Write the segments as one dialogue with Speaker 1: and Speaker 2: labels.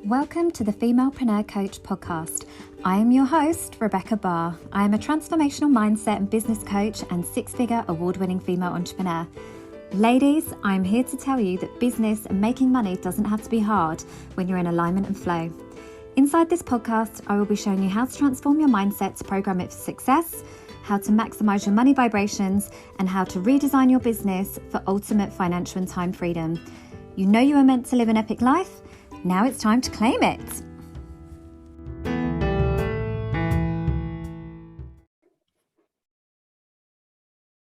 Speaker 1: Welcome to the Femalepreneur Coach podcast. I am your host, Rebecca Barr. I am a transformational mindset and business coach and six-figure award-winning female entrepreneur. Ladies, I'm here to tell you that business and making money doesn't have to be hard when you're in alignment and flow. Inside this podcast, I will be showing you how to transform your mindset to program it for success, how to maximize your money vibrations, and how to redesign your business for ultimate financial and time freedom. You know you are meant to live an epic life. Now it's time to claim it.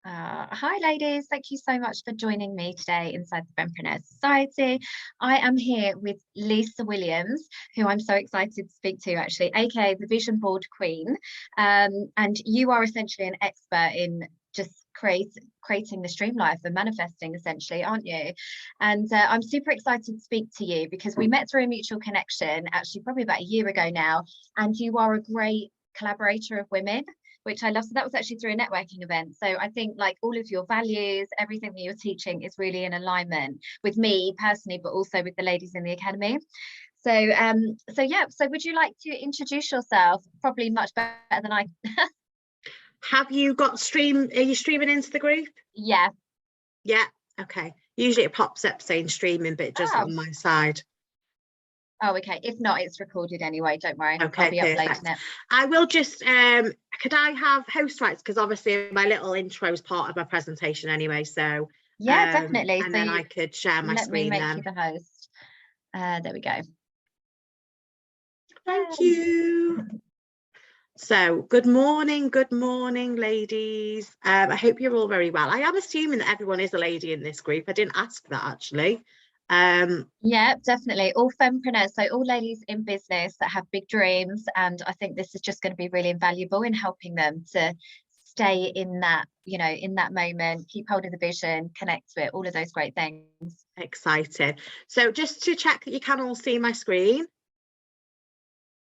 Speaker 1: Hi ladies, thank you so much for joining me today inside the Fempreneur Society. I am here with Lisa Williams, who I'm so excited to speak to actually, aka the Vision Board Queen. And you are essentially an expert in just creating this dream life and manifesting essentially, aren't you? And I'm super excited to speak to you because we met through a mutual connection actually probably about a year ago now, and you are a great collaborator of women, which I love. So that was actually through a networking event. So I think like all of your values, everything that you're teaching is really in alignment with me personally, but also with the ladies in the academy. So so would you like to introduce yourself? Probably much better than I.
Speaker 2: Have you got stream? Are you streaming into the group?
Speaker 1: Yeah.
Speaker 2: Yeah. Okay. Usually it pops up saying streaming, but it doesn't on my side.
Speaker 1: Oh, okay. If not, it's recorded anyway. Don't worry.
Speaker 2: Okay,
Speaker 1: I'll be uploading it.
Speaker 2: I will just, could I have host rights? Because obviously my little intro is part of my presentation anyway. So
Speaker 1: yeah, definitely.
Speaker 2: And so then I could share my screen.
Speaker 1: Let me make you the host. There we go.
Speaker 2: Thank you. So good morning, ladies. I hope you're all very well. I am assuming that everyone is a lady in this group. I didn't ask that actually.
Speaker 1: Yeah, definitely. All fempreneurs, so all ladies in business that have big dreams, and I think this is just going to be really invaluable in helping them to stay in that, you know, in that moment, keep hold of the vision, connect to it, all of those great things.
Speaker 2: Excited. So just to check that you can all see my screen.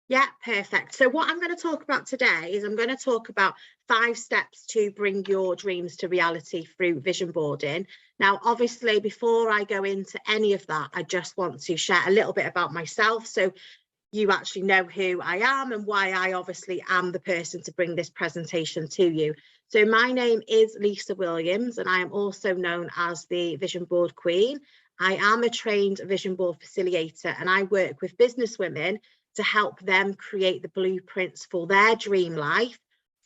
Speaker 2: Yeah, perfect. So what I'm going to talk about today is I'm going to talk about 5 steps to bring your dreams to reality through vision boarding. Now, obviously, before I go into any of that, I just want to share a little bit about myself so you actually know who I am and why I obviously am the person to bring this presentation to you. So my name is Lisa Williams, and I am also known as the Vision Board Queen. I am a trained vision board facilitator, and I work with business women to help them create the blueprints for their dream life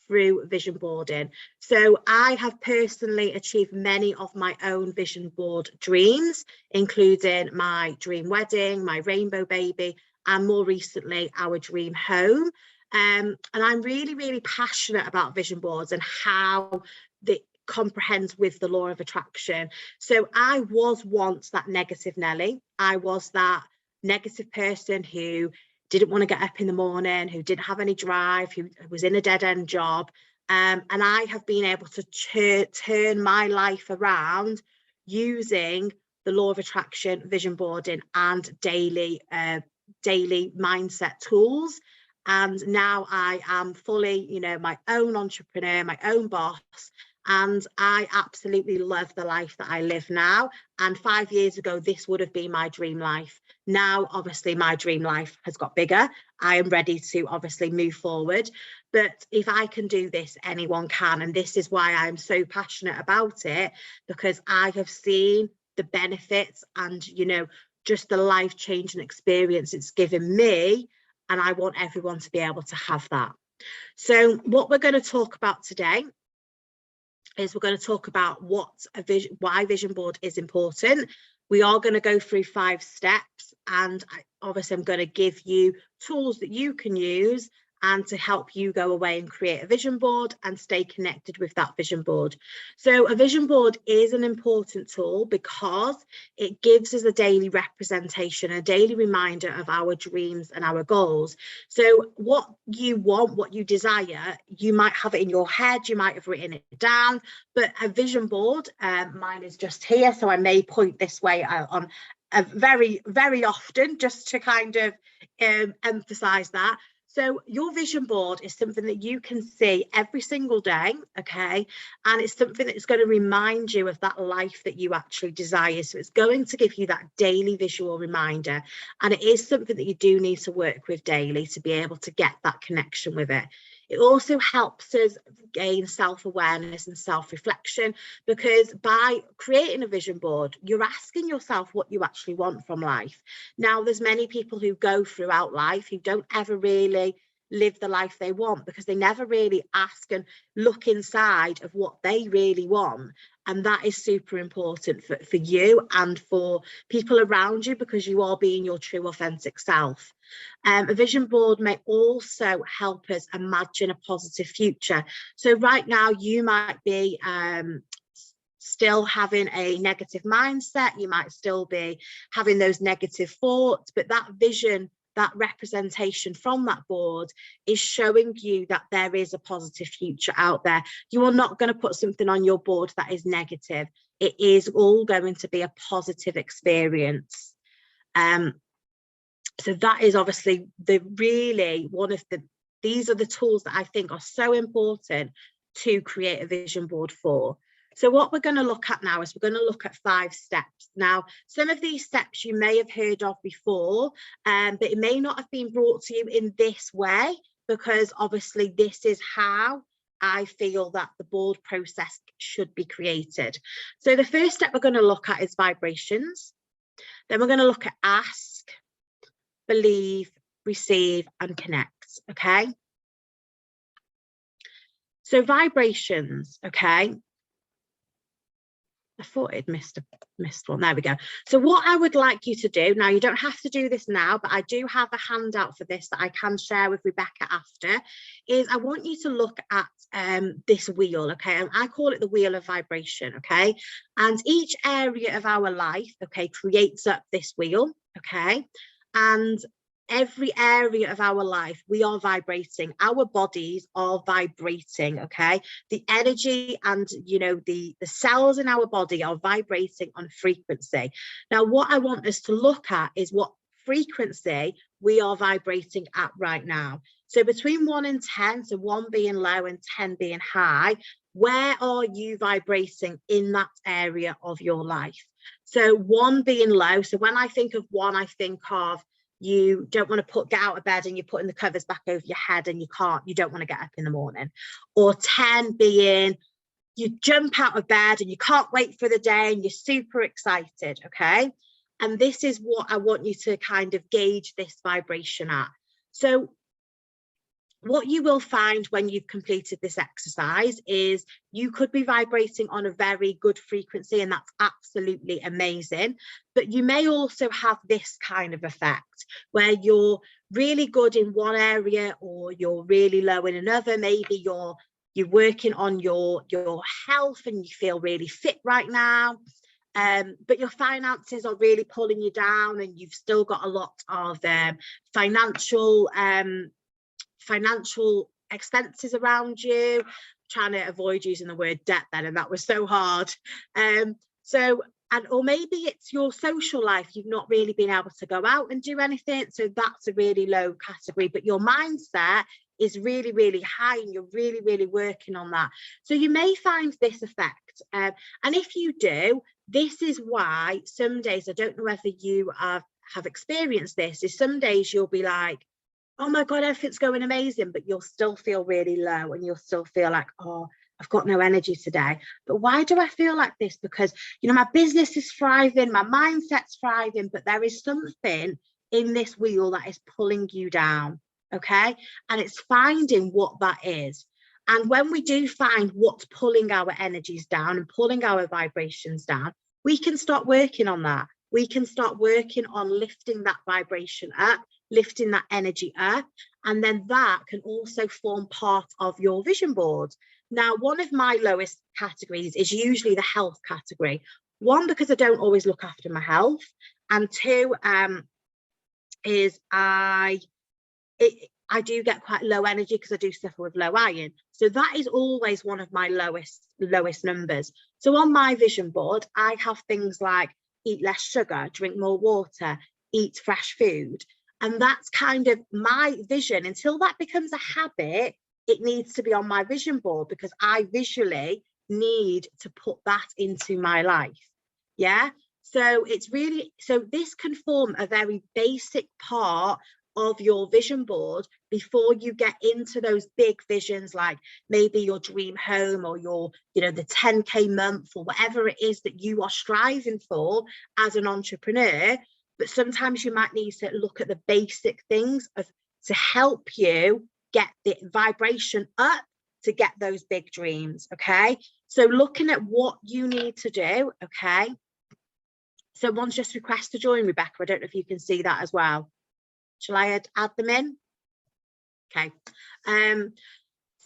Speaker 2: through vision boarding. So I have personally achieved many of my own vision board dreams, including my dream wedding, my rainbow baby, and more recently, our dream home. And I'm really, really passionate about vision boards and how they comprehend with the law of attraction. So I was once that negative Nelly. I was that negative person who didn't want to get up in the morning, who didn't have any drive, who was in a dead-end job. And I have been able to turn my life around using the law of attraction, vision boarding, and daily mindset tools. And now I am fully, you know, my own entrepreneur, my own boss. And I absolutely love the life that I live now. And 5 years ago, this would have been my dream life. Now, obviously, my dream life has got bigger. I am ready to obviously move forward. But if I can do this, anyone can. And this is why I'm so passionate about it, because I have seen the benefits and, you know, just the life-changing experience it's given me. And I want everyone to be able to have that. So what we're going to talk about today is we're going to talk about why vision board is important. We are going to go through 5 steps, and obviously I'm going to give you tools that you can use and to help you go away and create a vision board and stay connected with that vision board. So a vision board is an important tool because it gives us a daily representation, a daily reminder of our dreams and our goals. So what you want, what you desire, you might have it in your head, you might have written it down, but a vision board, mine is just here, so I may point this way on very, very often just to kind of emphasize that. So your vision board is something that you can see every single day, okay? And it's something that's going to remind you of that life that you actually desire. So it's going to give you that daily visual reminder. And it is something that you do need to work with daily to be able to get that connection with it. It also helps us gain self-awareness and self-reflection, because by creating a vision board, you're asking yourself what you actually want from life. Now, there's many people who go throughout life who don't ever really live the life they want, because they never really ask and look inside of what they really want. And that is super important for you and for people around you, because you are being your true authentic self. A vision board may also help us imagine a positive future. So right now you might be still having a negative mindset, you might still be having those negative thoughts, but that vision, that representation from that board is showing you that there is a positive future out there. You are not going to put something on your board that is negative. It is all going to be a positive experience. So that is obviously these are the tools that I think are so important to create a vision board for. So what we're going to look at now is we're going to look at 5 steps. Now, some of these steps you may have heard of before, but it may not have been brought to you in this way, because obviously this is how I feel that the board process should be created. So the first step we're going to look at is vibrations. Then we're going to look at ask, believe, receive, and connect. Okay. So vibrations. Okay. I thought it missed one. There we go. So what I would like you to do now, you don't have to do this now, but I do have a handout for this that I can share with Rebecca after, is I want you to look at this wheel, okay? And I call it the wheel of vibration, okay? And each area of our life, okay, creates up this wheel, okay? And every area of our life, we are vibrating. Our bodies are vibrating, okay? The energy and, you know, the cells in our body are vibrating on frequency. Now, what I want us to look at is what frequency we are vibrating at right now. So between 1 and 10, so 1 being low and 10 being high, where are you vibrating in that area of your life? So 1 being low. So when I think of 1, I think of you don't want to get out of bed and you're putting the covers back over your head and you don't want to get up in the morning. Or 10 being you jump out of bed and you can't wait for the day and you're super excited, okay? And this is what I want you to kind of gauge this vibration at. So what you will find when you've completed this exercise is you could be vibrating on a very good frequency, and that's absolutely amazing. But you may also have this kind of effect where you're really good in one area or you're really low in another. Maybe you're working on your health and you feel really fit right now. But your finances are really pulling you down and you've still got a lot of financial expenses around you. I'm trying to avoid using the word debt then, and that was so hard. Or maybe it's your social life. You've not really been able to go out and do anything, so that's a really low category, but your mindset is really, really high and you're really, really working on that. So you may find this effect, and if you do, this is why some days, I don't know whether you have experienced this, is some days you'll be like, oh my God, everything's going amazing, but you'll still feel really low and you'll still feel like, oh, I've got no energy today. But why do I feel like this? Because, you know, my business is thriving, my mindset's thriving, but there is something in this wheel that is pulling you down, okay? And it's finding what that is. And when we do find what's pulling our energies down and pulling our vibrations down, we can start working on that. We can start working on lifting that vibration up, lifting that energy up, and then that can also form part of your vision board. Now, one of my lowest categories is usually the health category. 1, because I don't always look after my health, and 2, is I do get quite low energy because I do suffer with low iron. So that is always one of my lowest numbers. So on my vision board, I have things like eat less sugar, drink more water, eat fresh food. And that's kind of my vision. Until that becomes a habit, it needs to be on my vision board, because I visually need to put that into my life. Yeah. So it's really, so this can form a very basic part of your vision board before you get into those big visions, like maybe your dream home, or your, you know, the 10K month, or whatever it is that you are striving for as an entrepreneur. But sometimes you might need to look at the basic things to help you get the vibration up to get those big dreams. Okay, so looking at what you need to do. Okay, someone's just requested to join, Rebecca. I don't know if you can see that as well. Shall I add them in? Okay.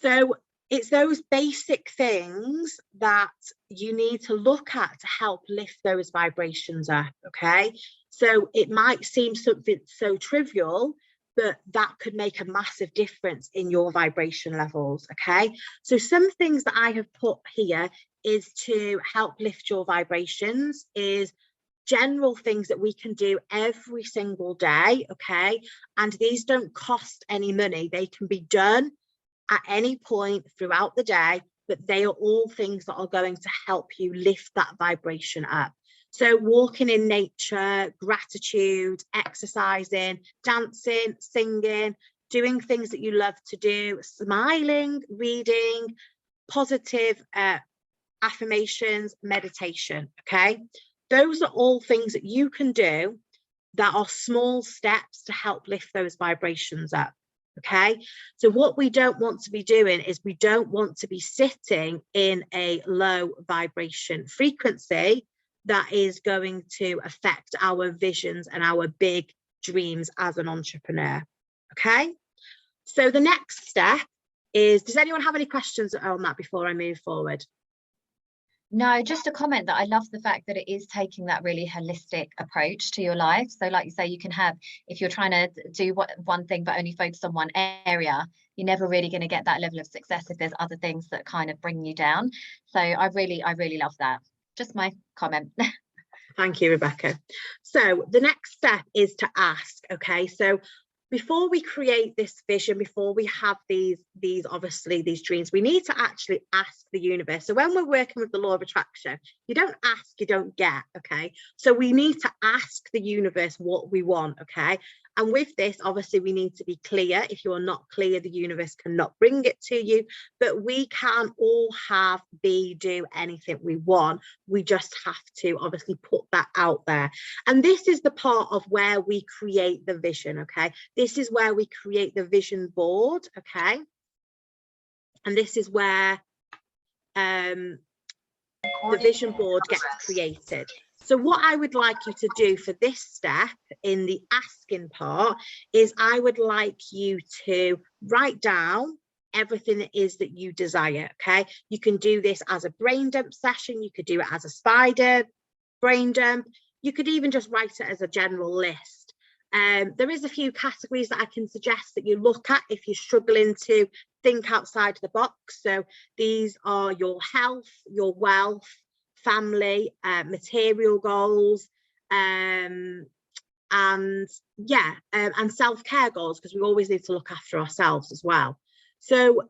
Speaker 2: So it's those basic things that you need to look at to help lift those vibrations up. Okay. So it might seem something so trivial, but that could make a massive difference in your vibration levels. Okay. So some things that I have put here is to help lift your vibrations, is general things that we can do every single day. Okay, and these don't cost any money. They can be done at any point throughout the day, but they are all things that are going to help you lift that vibration up. So walking in nature, gratitude, exercising, dancing, singing, doing things that you love to do, smiling, reading, positive affirmations, meditation. Okay, those are all things that you can do that are small steps to help lift those vibrations up. Okay, so what we don't want to be doing is we don't want to be sitting in a low vibration frequency that is going to affect our visions and our big dreams as an entrepreneur. Okay, so the next step is, does anyone have any questions on that before I move forward?
Speaker 1: No, just a comment that I love the fact that it is taking that really holistic approach to your life. So like you say, you can have, if you're trying to do one thing but only focus on one area, you're never really going to get that level of success if there's other things that kind of bring you down. So I really love that. Just my comment.
Speaker 2: Thank you, Rebecca. So the next step is to ask. Okay, so before we create this vision, before we have these obviously these dreams, we need to actually ask the universe. So when we're working with the law of attraction, you don't ask, you don't get. Okay, so we need to ask the universe what we want. Okay, and with this, obviously we need to be clear. If you're not clear, the universe cannot bring it to you, but we can all have, be, do anything we want. We just have to obviously put that out there. And this is the part of where we create the vision. Okay, this is where we create the vision board. Okay, and this is where the vision board gets created. So what I would like you to do for this step in the asking part is I would like you to write down everything it is that you desire. Okay, you can do this as a brain dump session, you could do it as a spider brain dump, you could even just write it as a general list. There is a few categories that I can suggest that you look at if you're struggling to think outside the box. So these are your health, your wealth, family, material goals, and self-care goals, because we always need to look after ourselves as well. So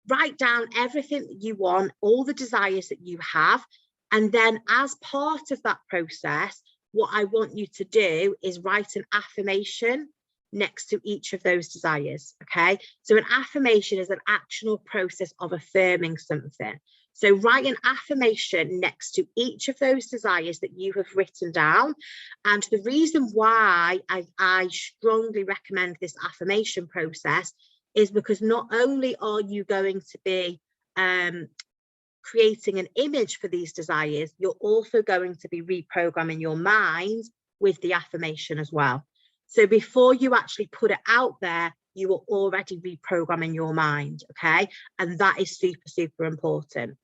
Speaker 2: write down everything that you want, all the desires that you have, and then as part of that process, what I want you to do is write an affirmation next to each of those desires. Okay, so an affirmation is an actionable process of affirming something. So write an affirmation next to each of those desires that you have written down. And the reason why I strongly recommend this affirmation process is because not only are you going to be creating an image for these desires, you're also going to be reprogramming your mind with the affirmation as well. So before you actually put it out there, you are already reprogramming your mind. Okay, and that is super, super important.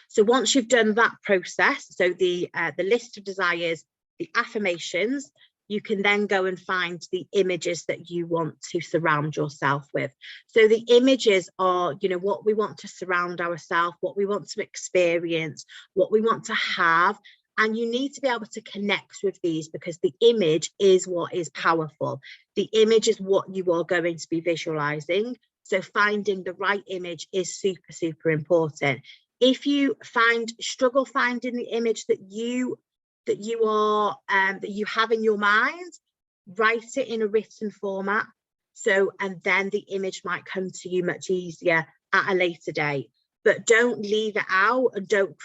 Speaker 2: So once you've done that process, so the list of desires, the affirmations, you can then go and find the images that you want to surround yourself with. So the images are, you know, what we want to surround ourselves, what we want to experience, what we want to have. And you need to be able to connect with these, because the image is what is powerful. The image is what you are going to be visualizing. So finding the right image is super, super important. If you struggle finding the image that you have in your mind, write it in a written format. So, and then the image might come to you much easier at a later date. But don't leave it out, and don't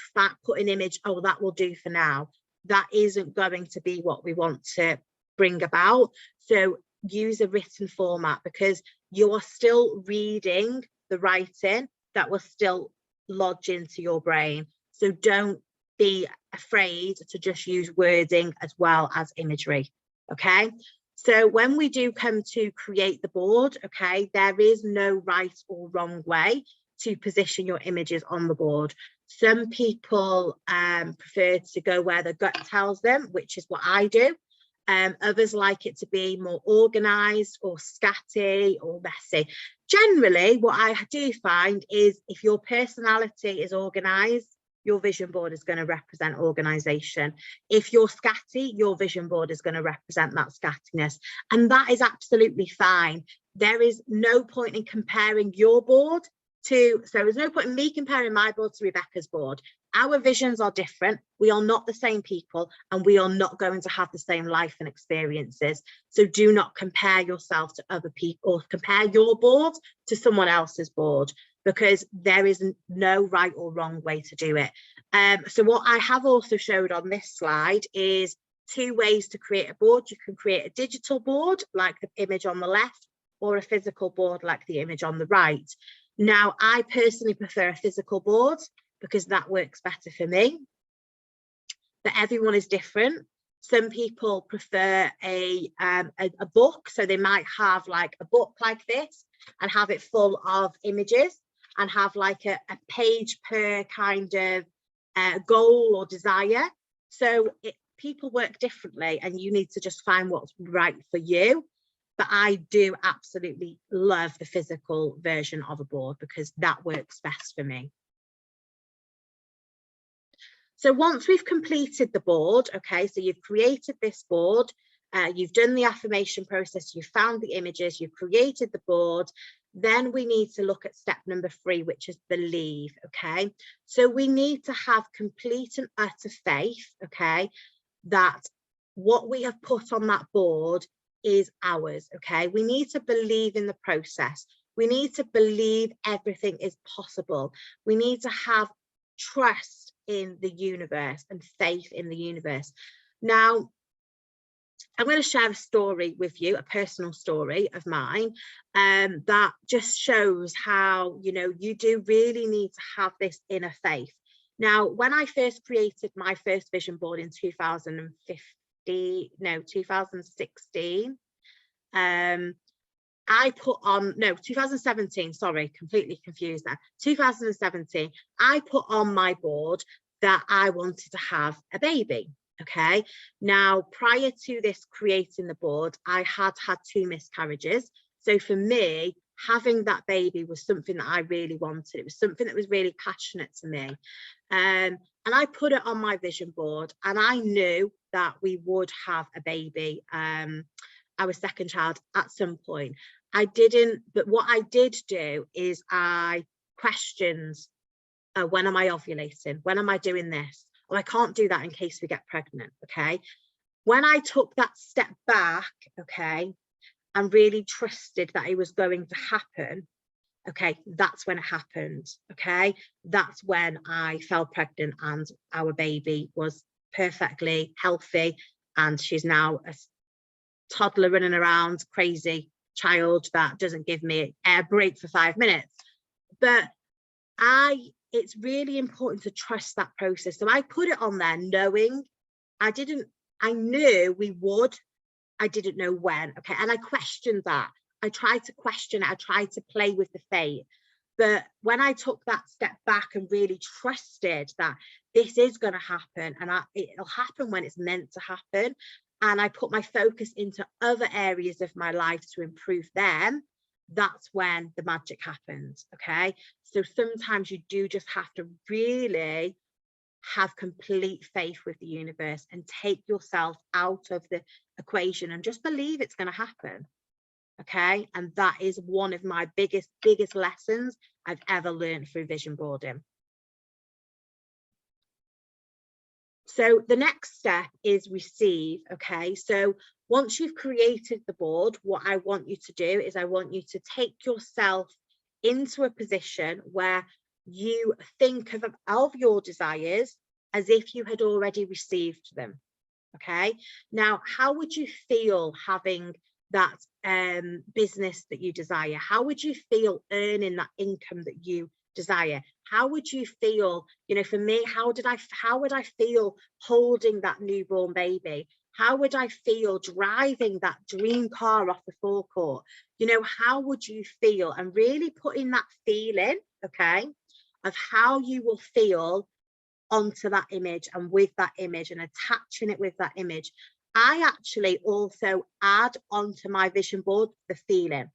Speaker 2: put an image, oh, that will do for now. That isn't going to be what we want to bring about. So use a written format, because you are still reading the writing that will still lodge into your brain. So don't be afraid to just use wording as well as imagery. Okay. So when we do come to create the board, okay, there is no right or wrong way to position your images on the board. Some people prefer to go where the gut tells them, which is what I do. Others like it to be more organized or scatty or messy. Generally, what I do find is if your personality is organized, your vision board is going to represent organization. If you're scatty, your vision board is going to represent that scattiness. And that is absolutely fine. There is no point in comparing your board so there's no point in me comparing my board to Rebecca's board. Our visions are different. We are not the same people, and we are not going to have the same life and experiences. So do not compare yourself to other people, or compare your board to someone else's board, because there is no right or wrong way to do it. So what I have also showed on this slide is 2 ways to create a board. You can create a digital board like the image on the left, or a physical board like the image on the right. Now, I personally prefer a physical board because that works better for me, but everyone is different. Some people prefer a book, so they might have like a book like this and have it full of images, and have like a page per kind of goal or desire. So people work differently, and you need to just find what's right for you. But I do absolutely love the physical version of a board because that works best for me. So once we've completed the board, okay, so you've created this board, you've done the affirmation process, you've found the images, you've created the board, then we need to look at step number 3, which is believe, okay? So we need to have complete and utter faith, okay, that what we have put on that board is ours, okay? We need to believe in the process. We need to believe everything is possible. We need to have trust in the universe and faith in the universe. Now, I'm going to share a story with you, a personal story of mine, that just shows how, you know, you do really need to have this inner faith. Now, when I first created my first vision board in 2016, I put on, 2017, sorry, completely confused now. 2017, I put on my board that I wanted to have a baby. Okay, now prior to this creating the board, I had 2 miscarriages. So for me, having that baby was something that I really wanted. It was something that was really passionate to me. And I put it on my vision board, and I knew that we would have a baby, our second child, at some point. I didn't, but what I did do is I questioned, when am I ovulating? When am I doing this? Oh, I can't do that in case we get pregnant, okay? When I took that step back, okay, and really trusted that it was going to happen, okay, that's when it happened, okay? That's when I fell pregnant, and our baby was perfectly healthy, and she's now a toddler running around, crazy child that doesn't give me a break for 5 minutes. But it's really important to trust that process. So I put it on there knowing I knew we would, I didn't know when, okay? And I questioned that. I tried to question it. I tried to play with the fate. But when I took that step back and really trusted that this is going to happen, and it'll happen when it's meant to happen, and I put my focus into other areas of my life to improve them, that's when the magic happens, okay? So sometimes you do just have to really have complete faith with the universe and take yourself out of the equation and just believe it's going to happen. Okay, and that is one of my biggest lessons I've ever learned through vision boarding. So the next step is receive. Okay, so once you've created the board, what I want you to do is I want you to take yourself into a position where you think of your desires as if you had already received them. Okay, now how would you feel having that business that you desire? How would you feel earning that income that you desire? How would you feel, you know, for me, how would I feel holding that newborn baby? How would I feel driving that dream car off the forecourt? You know, how would you feel? And really putting that feeling, okay, of how you will feel onto that image and with that image and attaching it with that image. I actually also add onto my vision board the feeling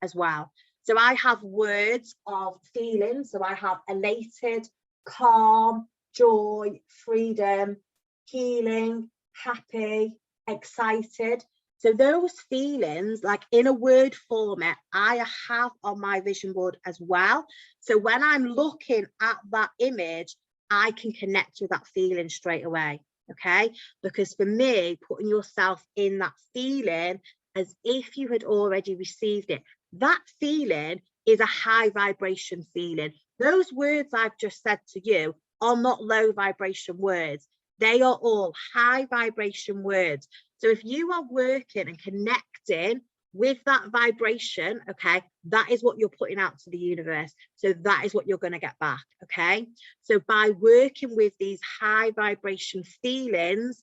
Speaker 2: as well. So I have words of feeling. So I have elated, calm, joy, freedom, healing, happy, excited. So those feelings, like in a word format, I have on my vision board as well. So when I'm looking at that image, I can connect with that feeling straight away. Okay, because for me, putting yourself in that feeling as if you had already received it, that feeling is a high vibration feeling. Those words I've just said to you are not low vibration words. They are all high vibration words. So if you are working and connecting with that vibration, okay, that is what you're putting out to the universe. So that is what you're going to get back. Okay, so by working with these high vibration feelings,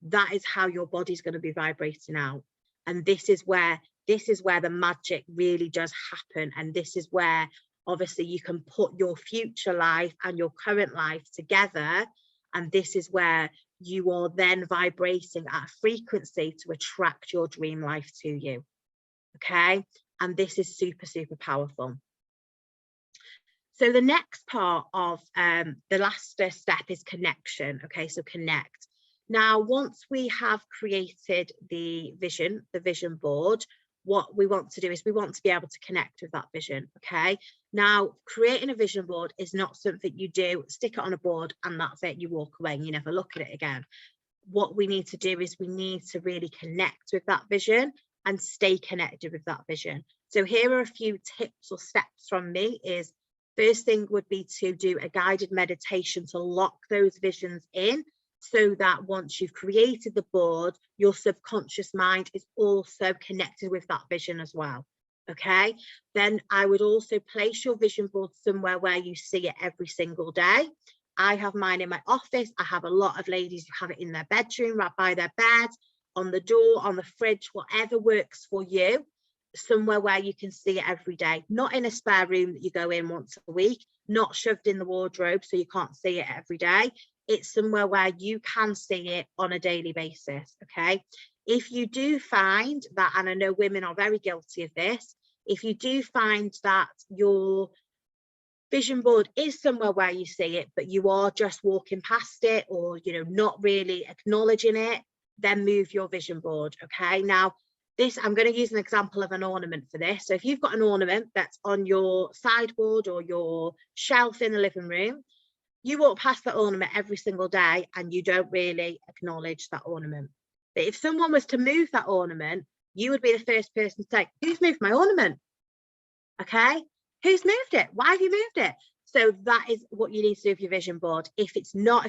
Speaker 2: that is how your body's going to be vibrating out. And this is where the magic really does happen. And this is where obviously you can put your future life and your current life together. And this is where you are then vibrating at a frequency to attract your dream life to you. Okay, and this is super, super powerful. So the next part of the last step is connection. Okay, so connect. Now, once we have created the vision board, what we want to do is we want to be able to connect with that vision. Okay, now creating a vision board is not something you do, stick it on a board and that's it, you walk away and you never look at it again. What we need to do is we need to really connect with that vision and stay connected with that vision. So here are a few tips or steps from me. Is first thing would be to do a guided meditation to lock those visions in, so that once you've created the board, your subconscious mind is also connected with that vision as well. Okay, then I would also place your vision board somewhere where you see it every single day. I have mine in my office. I have a lot of ladies who have it in their bedroom, right by their bed, on the door, on the fridge, whatever works for you, somewhere where you can see it every day, not in a spare room that you go in once a week, not shoved in the wardrobe so you can't see it every day. It's somewhere where you can see it on a daily basis. Okay, if you do find that, and I know women are very guilty of this, if you do find that your vision board is somewhere where you see it, but you are just walking past it, or not really acknowledging it, then move your vision board. Okay, now this, I'm going to use an example of an ornament for this. So if you've got an ornament that's on your sideboard or your shelf in the living room, you walk past that ornament every single day and you don't really acknowledge that ornament. But if someone was to move that ornament, you would be the first person to say, who's moved my ornament? Okay, who's moved it? Why have you moved it? So that is what you need to do with your vision board. If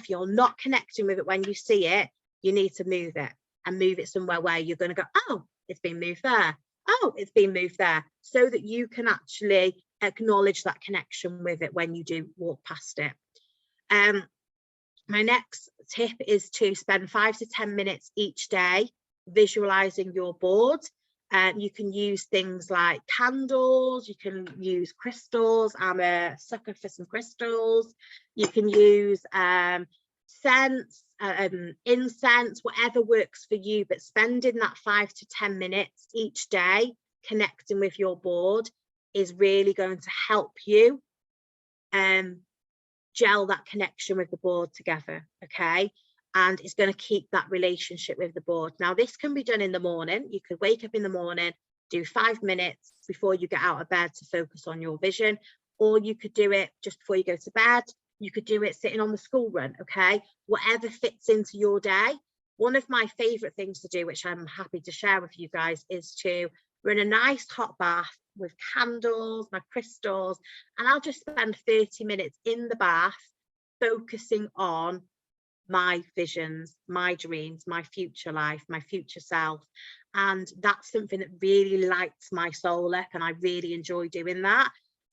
Speaker 2: you're not connecting with it when you see it, you need to move it, and move it somewhere where you're going to go, oh, it's been moved there. Oh, it's been moved there, so that you can actually acknowledge that connection with it when you do walk past it. My next tip is to spend 5 to 10 minutes each day visualizing your board. You can use things like candles, you can use crystals. I'm a sucker for some crystals. You can use scents, incense, whatever works for you, but spending that 5 to 10 minutes each day connecting with your board is really going to help you gel that connection with the board together, okay? And it's going to keep that relationship with the board. Now, this can be done in the morning. You could wake up in the morning, do 5 minutes before you get out of bed to focus on your vision, or you could do it just before you go to bed. You could do it sitting on the school run, okay? Whatever fits into your day. One of my favorite things to do, which I'm happy to share with you guys, is to run a nice hot bath with candles, my crystals, and I'll just spend 30 minutes in the bath focusing on my visions, my dreams, my future life, my future self. And that's something that really lights my soul up, and I really enjoy doing that.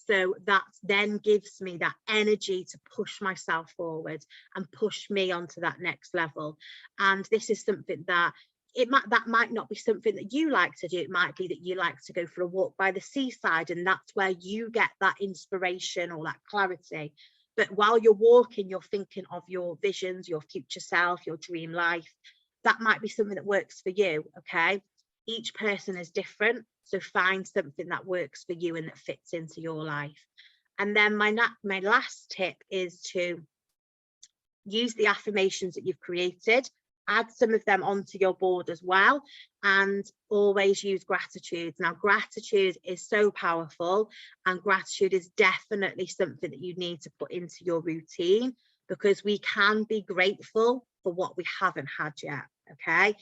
Speaker 2: So that then gives me that energy to push myself forward and push me onto that next level. And this is something that that might not be something that you like to do. It might be that you like to go for a walk by the seaside, and that's where you get that inspiration or that clarity. But while you're walking, you're thinking of your visions, your future self, your dream life. That might be something that works for you, okay? Each person is different, so find something that works for you and that fits into your life. And then my last tip is to use the affirmations that you've created, add some of them onto your board as well, and always use gratitude. Now, gratitude is so powerful, and gratitude is definitely something that you need to put into your routine, because we can be grateful for what we haven't had yet, okay?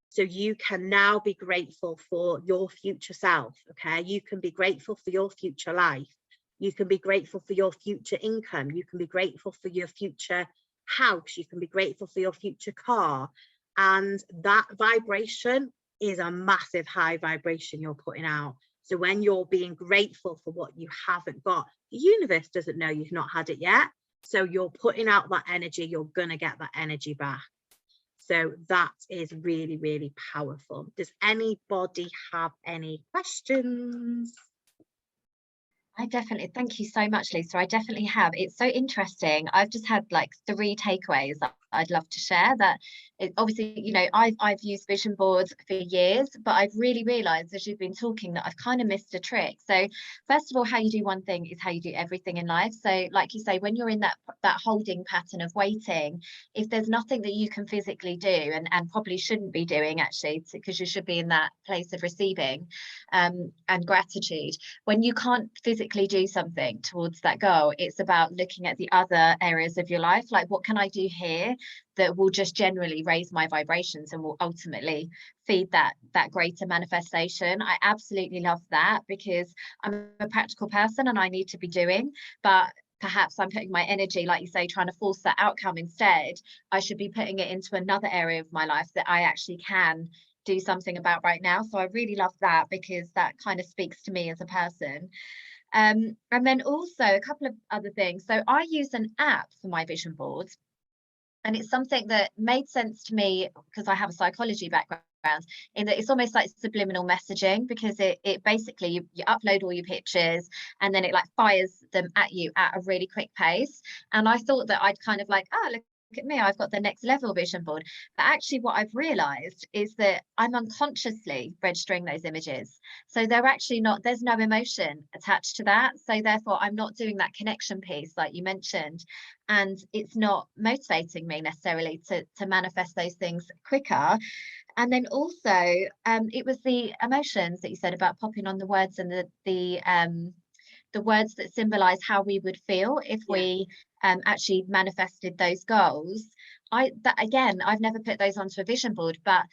Speaker 2: So you can now be grateful for your future self, okay? You can be grateful for your future life. You can be grateful for your future income. You can be grateful for your future house. You can be grateful for your future car. And that vibration is a massive high vibration you're putting out. So when you're being grateful for what you haven't got, the universe doesn't know you've not had it yet. So you're putting out that energy, you're going to get that energy back. So that is really, really powerful. Does anybody have any questions?
Speaker 1: I definitely, thank you so much, Lisa. I definitely have. It's so interesting. I've just had like 3 takeaways that I'd love to share. That obviously, you know, I've used vision boards for years, but I've really realized as you've been talking that I've kind of missed a trick. So first of all, how you do one thing is how you do everything in life. So like you say, when you're in that holding pattern of waiting, if there's nothing that you can physically do, and probably shouldn't be doing actually, because you should be in that place of receiving and gratitude. When you can't physically do something towards that goal, it's about looking at the other areas of your life, like what can I do here that will just generally raise my vibrations and will ultimately feed that greater manifestation. I absolutely love that, because I'm a practical person and I need to be doing, but perhaps I'm putting my energy, like you say, trying to force that outcome. Instead, I should be putting it into another area of my life that I actually can do something about right now. So I really love that, because that kind of speaks to me as a person. And then also a couple of other things. So I use an app for my vision boards, and it's something that made sense to me because I have a psychology background, in that it's almost like subliminal messaging, because it basically you upload all your pictures and then it like fires them at you at a really quick pace. And I thought that I'd kind of like, oh, look at me, I've got the next level vision board. But actually what I've realized is that I'm unconsciously registering those images. So they're actually not, there's no emotion attached to that. So therefore I'm not doing that connection piece like you mentioned. And it's not motivating me necessarily to manifest those things quicker. And then also it was the emotions that you said about popping on the words, and the words that symbolize how we would feel if we actually manifested those goals. That again, I've never put those onto a vision board, but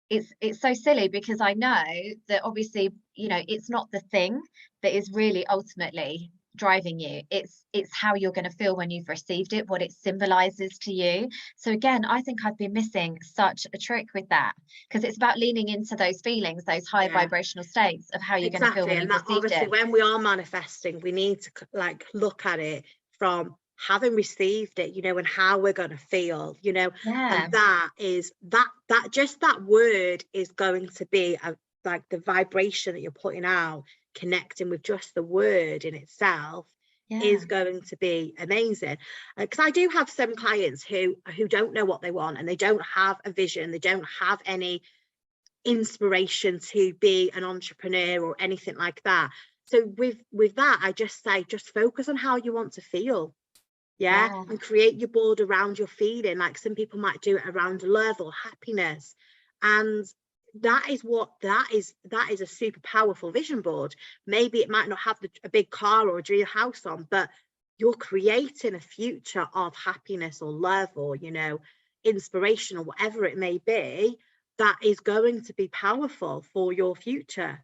Speaker 1: it's so silly, because I know that obviously, you know, it's not the thing that is really ultimately driving you. It's how you're going to feel when you've received it, what it symbolizes to you. So again, I think I've been missing such a trick with that, because it's about leaning into those feelings, those high vibrational states of how you're going to feel when you've received
Speaker 2: obviously,
Speaker 1: it.
Speaker 2: when we are manifesting, we need to like look at it from having received it, you know, and how we're going to feel, you know. And that is that just that word is going to be like the vibration that you're putting out, connecting with just the word in itself is going to be amazing. Because I do have some clients who don't know what they want, and they don't have a vision, they don't have any inspiration to be an entrepreneur or anything like that. So with that, I just say, just focus on how you want to feel.
Speaker 1: Yeah.
Speaker 2: and create your board around your feeling. Like some people might do it around love or happiness, and that is a super powerful vision board. Maybe it might not have a big car or a dream house on, but you're creating a future of happiness or love or, you know, inspiration or whatever it may be, that is going to be powerful for your future.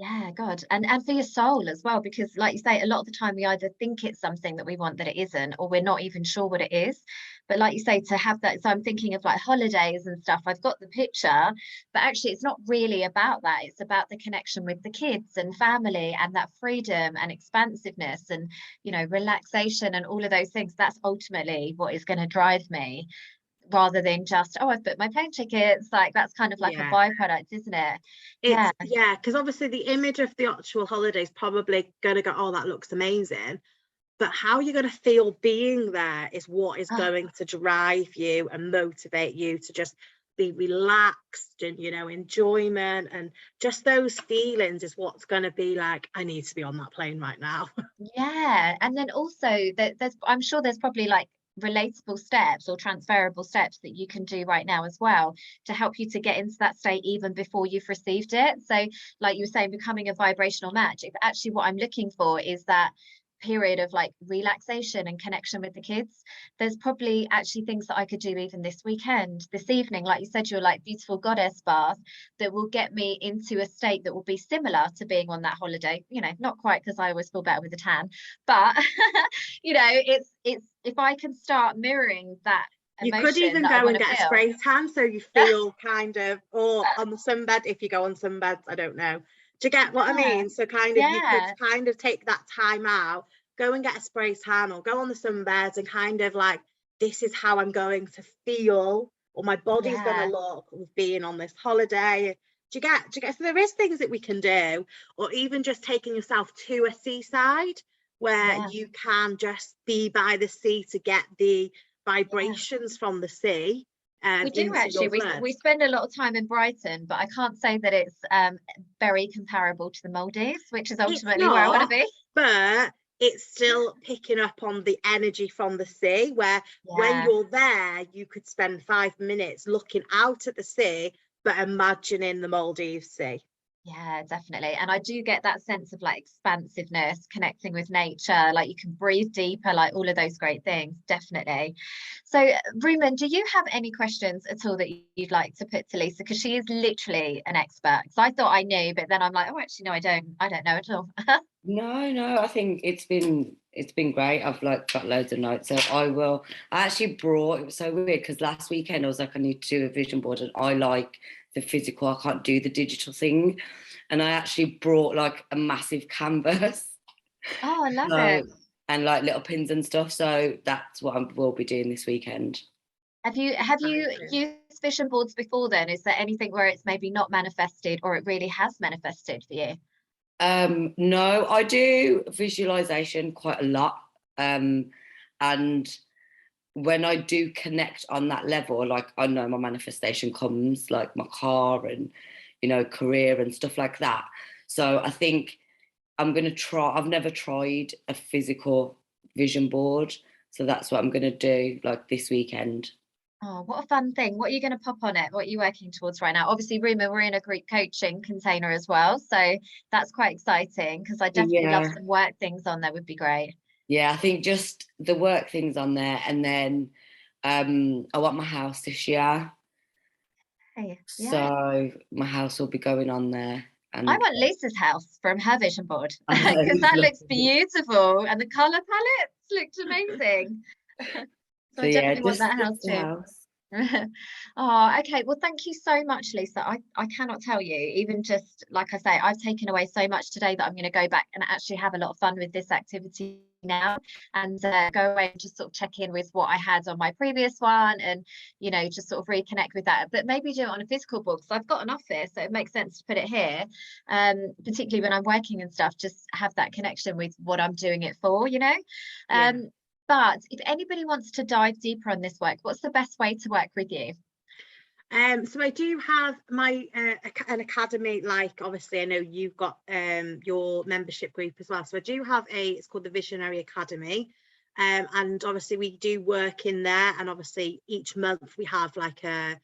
Speaker 1: Yeah, God. And for your soul as well, because like you say, a lot of the time we either think it's something that we want that it isn't, or we're not even sure what it is. But like you say, to have that, so I'm thinking of like holidays and stuff. I've got the picture, but actually it's not really about that. It's about the connection with the kids and family and that freedom and expansiveness and, you know, relaxation and all of those things. That's ultimately what is going to drive me, rather than just, oh, I've booked my plane tickets. Like that's kind of like a
Speaker 2: Yeah,
Speaker 1: byproduct, isn't it?
Speaker 2: it's
Speaker 1: Yeah.
Speaker 2: yeah, because obviously the image of the actual holiday is probably going to go, oh, that looks amazing, but how you're going to feel being there is what is
Speaker 1: Oh,
Speaker 2: going to drive you and motivate you to just be relaxed, and, you know, enjoyment and just those feelings is what's going to be like, I need to be on that plane right now.
Speaker 1: yeah. And then also that there's, I'm sure there's probably like relatable steps or transferable steps that you can do right now as well to help you to get into that state even before you've received it. So like you were saying, becoming a vibrational match, if actually what I'm looking for is that period of like relaxation and connection with the kids, there's probably actually things that I could do even this weekend, this evening, like you said, your like beautiful goddess bath, that will get me into a state that will be similar to being on that holiday. You know, not quite, because I always feel better with a tan, but you know, it's if I can start mirroring that
Speaker 2: You could
Speaker 1: emotion
Speaker 2: even
Speaker 1: that I
Speaker 2: go
Speaker 1: want
Speaker 2: and
Speaker 1: to
Speaker 2: get a
Speaker 1: feel.
Speaker 2: spray tan so you feel kind of, or on the sunbed if you go on sunbeds, I don't know. Do you get what I
Speaker 1: Yeah,
Speaker 2: mean? So kind of you could
Speaker 1: yeah,
Speaker 2: kind of take that time out, go and get a spray tan or go on the sunbeds and kind of like, this is how I'm going to feel or my body's going to
Speaker 1: yeah,
Speaker 2: look with being on this holiday. Do you get? So there is things that we can do, or even just taking yourself to a seaside where
Speaker 1: yeah.
Speaker 2: you can just be by the sea to get the
Speaker 1: Yeah.
Speaker 2: vibrations from the sea
Speaker 1: We do
Speaker 2: into
Speaker 1: actually.
Speaker 2: your
Speaker 1: We
Speaker 2: blood.
Speaker 1: spend a lot of time in Brighton, but I can't say that it's very comparable to the Maldives, which is
Speaker 2: It's
Speaker 1: ultimately where I want to
Speaker 2: not,
Speaker 1: be.
Speaker 2: but it's still picking up on the energy from the sea, where when
Speaker 1: Yeah.
Speaker 2: you're there, you could spend 5 minutes looking out at the sea, but imagining the Maldives Sea.
Speaker 1: Yeah, definitely. And I do get that sense of like expansiveness, connecting with nature, like you can breathe deeper, like all of those great things, definitely. So, Ruman, do you have any questions at all that you'd like to put to Lisa? Because she is literally an expert. So I thought I knew, but then I'm like, oh, actually, no, I don't. I don't know at all.
Speaker 3: No, no, I think it's been great. I've like got loads of notes. So I actually brought, it was so weird because last weekend I was like, I need to do a vision board and I like the physical, I can't do the digital thing. And I actually brought like a massive canvas.
Speaker 1: Oh, I love
Speaker 3: So
Speaker 1: it.
Speaker 3: and like little pins and stuff. So that's what I will be doing this weekend.
Speaker 1: Have you
Speaker 2: Exciting.
Speaker 1: used vision boards before then? Is there anything where it's maybe not manifested or it really has manifested for you?
Speaker 3: No, I do visualization quite a lot. And when I do connect on that level, like I know my manifestation comes, like my car and, you know, career and stuff like that. So I think I'm going to try, I've never tried a physical vision board. So that's what I'm going to do like this weekend.
Speaker 1: Oh, what a fun thing. What are you going to pop on it? What are you working towards right now? Obviously, Ruma, we're in a group coaching container as well. So that's quite exciting because I definitely love
Speaker 3: Yeah.
Speaker 1: some work things on there would be great.
Speaker 3: Yeah, I think just the work things on there. And then I want my house this year.
Speaker 1: Hey, yeah.
Speaker 3: So my house will be going on there.
Speaker 1: I
Speaker 3: And
Speaker 1: want Lisa's house from her vision board
Speaker 3: I know
Speaker 1: because
Speaker 3: it's
Speaker 1: that looks
Speaker 3: lovely.
Speaker 1: beautiful and the color palettes looked amazing. So
Speaker 3: So
Speaker 1: I
Speaker 3: yeah,
Speaker 1: definitely want
Speaker 3: just
Speaker 1: that house
Speaker 3: the
Speaker 1: too.
Speaker 3: house.
Speaker 1: Oh, okay. Well, thank you so much, Lisa. I cannot tell you, even just like I say, I've taken away so much today that I'm going to go back and actually have a lot of fun with this activity now and go away and just sort of check in with what I had on my previous one and, you know, just sort of reconnect with that. But maybe do it on a physical board because I've got an office, so it makes sense to put it here. Particularly when I'm working and stuff, just have that connection with what I'm doing it for, you know.
Speaker 2: Yeah.
Speaker 1: Um, but if anybody wants to dive deeper on this work, what's the best way to work with you?
Speaker 2: So I do have my an academy, like obviously I know you've got your membership group as well. So I do have it's called the Visionary Academy. And obviously we do work in there, and obviously each month we have like a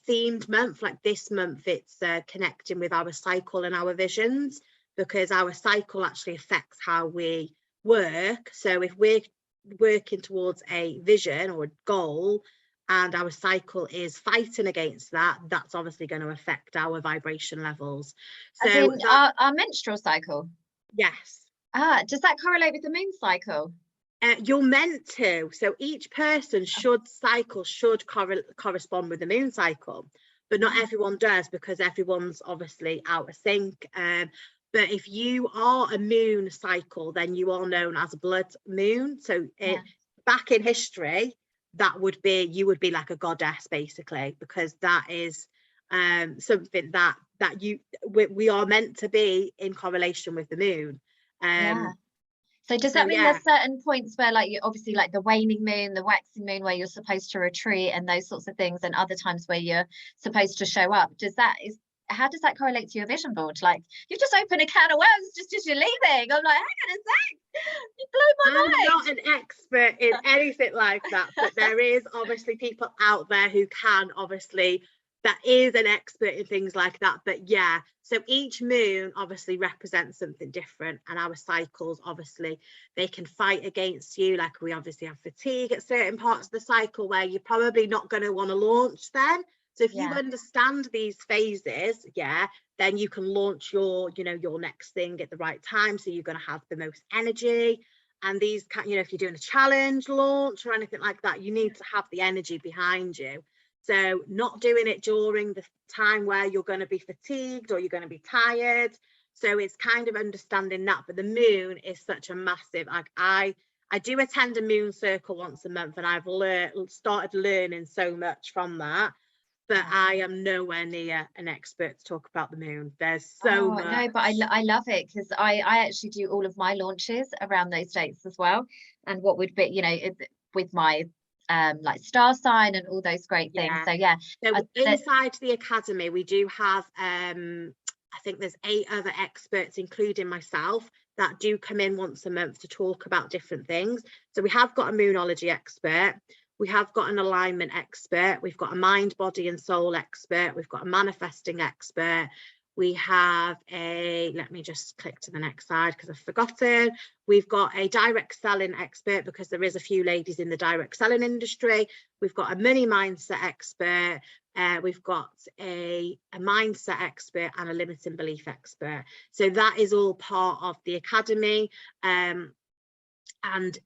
Speaker 2: themed month. Like this month it's connecting with our cycle and our visions, because our cycle actually affects how we work. So if we're working towards a vision or a goal and our cycle is fighting against that, that's obviously going to affect our vibration levels. So
Speaker 1: as in
Speaker 2: that,
Speaker 1: our menstrual cycle.
Speaker 2: yes.
Speaker 1: Does that correlate with the moon cycle?
Speaker 2: You're meant to. So each person should correspond with the moon cycle, but not everyone does, because everyone's obviously out of sync. But if you are a moon cycle, then you are known as a blood moon. So back in history, that would be, you would be like a goddess basically, because that is something that we are meant to be in correlation with the moon.
Speaker 1: So does that mean there's certain points where, like, you obviously, like the waning moon, the waxing moon, where you're supposed to retreat and those sorts of things, and other times where you're supposed to show up? How does that correlate to your vision board? Like, you've just opened a can of worms just as you're leaving. I'm like, hang on a sec, you blew my mind.
Speaker 2: I'm not an expert in anything like that, but there is obviously people out there who can, obviously, that is an expert in things like that. But yeah, so each moon obviously represents something different, and our cycles, obviously, they can fight against you. Like, we obviously have fatigue at certain parts of the cycle where you're probably not going to want to launch then. So if you understand these phases, then you can launch your next thing at the right time. So you're going to have the most energy. And these, if you're doing a challenge launch or anything like that, you need to have the energy behind you. So not doing it during the time where you're going to be fatigued or you're going to be tired. So it's kind of understanding that. But the moon is such a massive, I do attend a moon circle once a month, and I've started learning so much from that. But I am nowhere near an expert to talk about the moon. There's so much.
Speaker 1: No, but I love it, because I actually do all of my launches around those dates as well. And what would be, with my like star sign and all those great things. So
Speaker 2: so inside the academy we do have I think there's 8 other experts, including myself, that do come in once a month to talk about different things. So we have got a moonology expert, we have got an alignment expert, we've got a mind, body and soul expert, we've got a manifesting expert, we have let me just click to the next slide because I've forgotten. We've got a direct selling expert, because there is a few ladies in the direct selling industry. We've got a money mindset expert. We've got a mindset expert and a limiting belief expert. So that is all part of the academy. And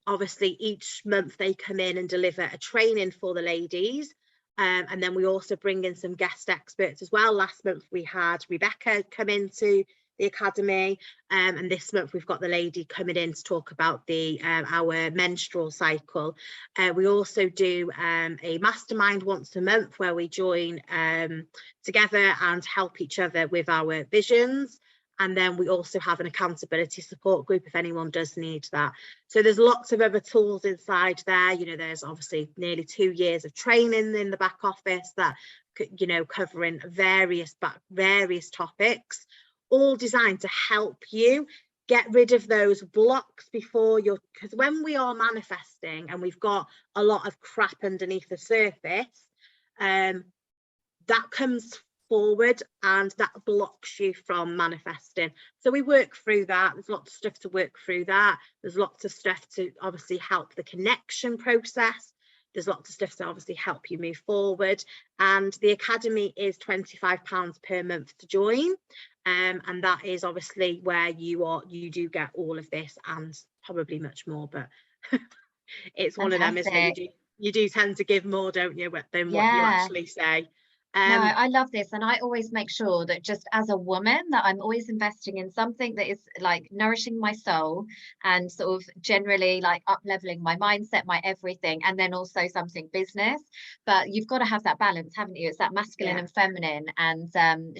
Speaker 2: obviously each month they come in and deliver a training for the ladies. And then we also bring in some guest experts as well. Last month we had Rebecca come into the academy, and this month we've got the lady coming in to talk about our menstrual cycle. We also do a mastermind once a month where we join together and help each other with our visions. And then we also have an accountability support group if anyone does need that. So there's lots of other tools inside there. There's obviously nearly 2 years of training in the back office that, covering various topics, all designed to help you get rid of those blocks before because when we are manifesting and we've got a lot of crap underneath the surface, that comes forward and that blocks you from manifesting. So we work through that. There's lots of stuff to work through that. There's lots of stuff to obviously help the connection process. There's lots of stuff to obviously help you move forward. And the academy is £25 per month to join. And that is obviously where you do get all of this and probably much more, but it's one of them, isn't it? You do tend to give more, don't you, than what you actually say.
Speaker 1: No, I love this, and I always make sure that just as a woman that I'm always investing in something that is like nourishing my soul and sort of generally like up leveling my mindset, my everything, and then also something business. But you've got to have that balance, haven't you? It's that masculine and feminine, and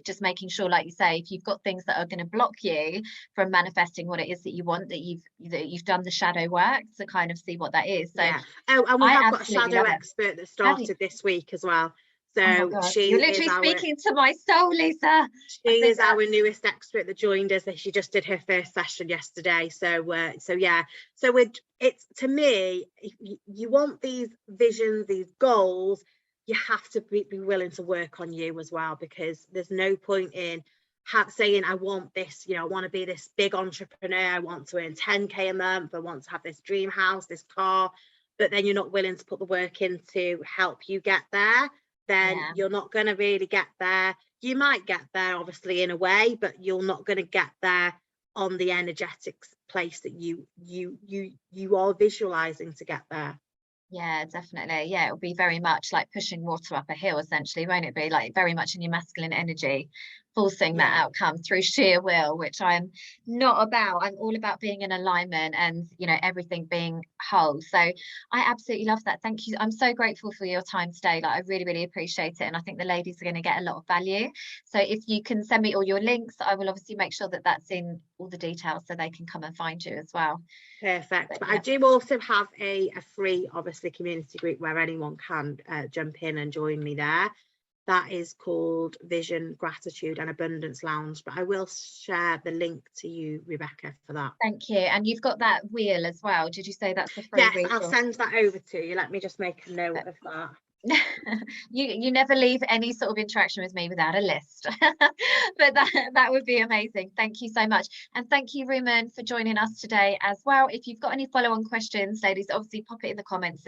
Speaker 1: just making sure, like you say, if you've got things that are going to block you from manifesting what it is that you want, that you've done the shadow work to kind of see what that is. So
Speaker 2: and we have got a shadow expert that started this week as well.
Speaker 1: Oh my
Speaker 2: So
Speaker 1: God.
Speaker 2: she
Speaker 1: You're
Speaker 2: is
Speaker 1: literally
Speaker 2: our,
Speaker 1: speaking to my soul, Lisa.
Speaker 2: she is our newest expert that joined us. She just did her first session yesterday. So yeah. So it's to me, if you want these visions, these goals, you have to be willing to work on you as well, because there's no point in saying, I want this, I want to be this big entrepreneur, I want to earn 10k a month, I want to have this dream house, this car, but then you're not willing to put the work in to help you get there, then you're not going to really get there. You might get there obviously in a way, but you're not going to get there on the energetic place that you are visualizing to get there.
Speaker 1: Yeah, definitely. Yeah, it'll be very much like pushing water up a hill, essentially, won't it be? Like very much in your masculine energy, forcing that outcome through sheer will, which I'm not about. I'm all about being in alignment and, everything being whole. So I absolutely love that. Thank you. I'm so grateful for your time today. Like, I really, really appreciate it. And I think the ladies are going to get a lot of value. So if you can send me all your links, I will obviously make sure that that's in all the details so they can come and find you as well.
Speaker 2: Perfect. But I do also have a free, obviously, community group where anyone can jump in and join me there. That is called Vision, Gratitude and Abundance Lounge. But I will share the link to you, Rebecca, for that.
Speaker 1: Thank you. And you've got that wheel as well. Did you say that's the free
Speaker 2: Yes,
Speaker 1: resource?
Speaker 2: I'll send that over to you. Let me just make a note of that.
Speaker 1: You never leave any sort of interaction with me without a list. But that would be amazing. Thank you so much. And thank you, Rumen, for joining us today as well. If you've got any follow-on questions, ladies, obviously pop it in the comments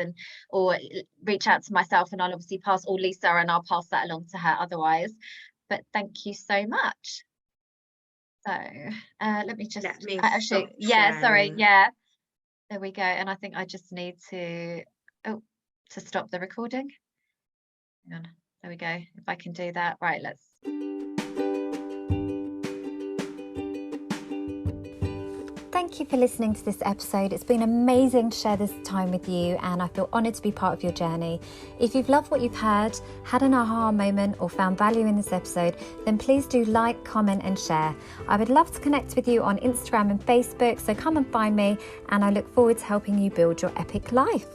Speaker 1: or reach out to myself, and I'll obviously pass, or Lisa, and I'll pass that along to her otherwise. But thank you so much. So let me just actually, yeah, sorry, yeah, there we go. And I think I just need to stop the recording. Hang on, there we go. If I can do that, right, let's. Thank you for listening to this episode. It's been amazing to share this time with you, and I feel honoured to be part of your journey. If you've loved what you've heard, had an aha moment, or found value in this episode, then please do like, comment and share. I would love to connect with you on Instagram and Facebook, so come and find me, and I look forward to helping you build your epic life.